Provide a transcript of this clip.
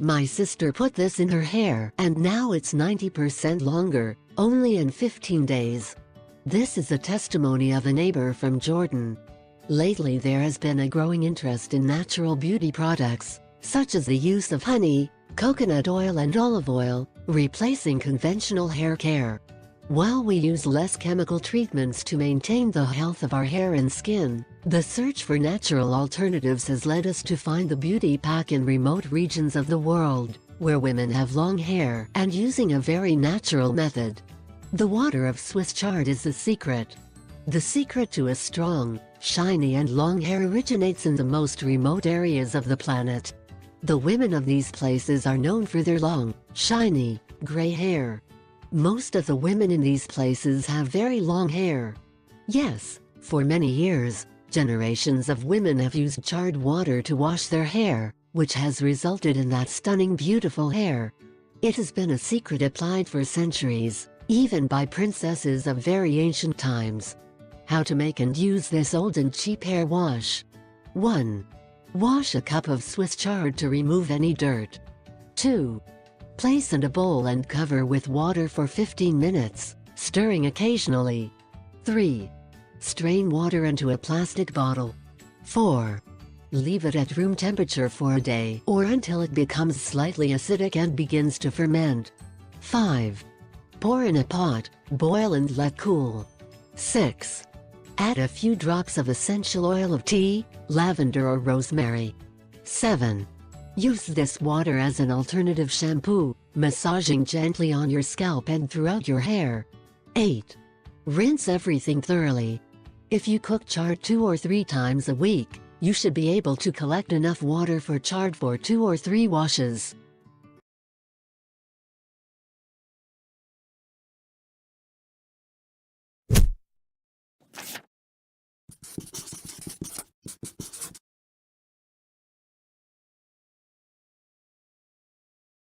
My sister put this in her hair and now it's 90% longer, only in 15 days. This is a testimony of a neighbor from Jordan. Lately there has been a growing interest in natural beauty products, such as the use of honey, coconut oil and olive oil, replacing conventional hair care. While we use less chemical treatments to maintain the health of our hair and skin, the search for natural alternatives has led us to find the beauty pack in remote regions of the world, where women have long hair and using a very natural method. The water of Swiss chard is the secret. The secret to a strong, shiny and long hair originates in the most remote areas of the planet. The women of these places are known for their long, shiny, gray hair. Most of the women in these places have very long hair. Yes, for many years, generations of women have used chard water to wash their hair, which has resulted in that stunning beautiful hair. It has been a secret applied for centuries, even by princesses of very ancient times. How to make and use this old and cheap hair wash. 1. Wash a cup of Swiss chard to remove any dirt. 2. Place in a bowl and cover with water for 15 minutes, stirring occasionally. 3. Strain water into a plastic bottle. 4. Leave it at room temperature for a day or until it becomes slightly acidic and begins to ferment. 5. Pour in a pot, boil and let cool. 6. Add a few drops of essential oil of tea, lavender or rosemary. 7. Use this water as an alternative shampoo, massaging gently on your scalp and throughout your hair. 8. Rinse everything thoroughly. If you cook chard 2 or 3 times a week, you should be able to collect enough water for chard for 2 or 3 washes.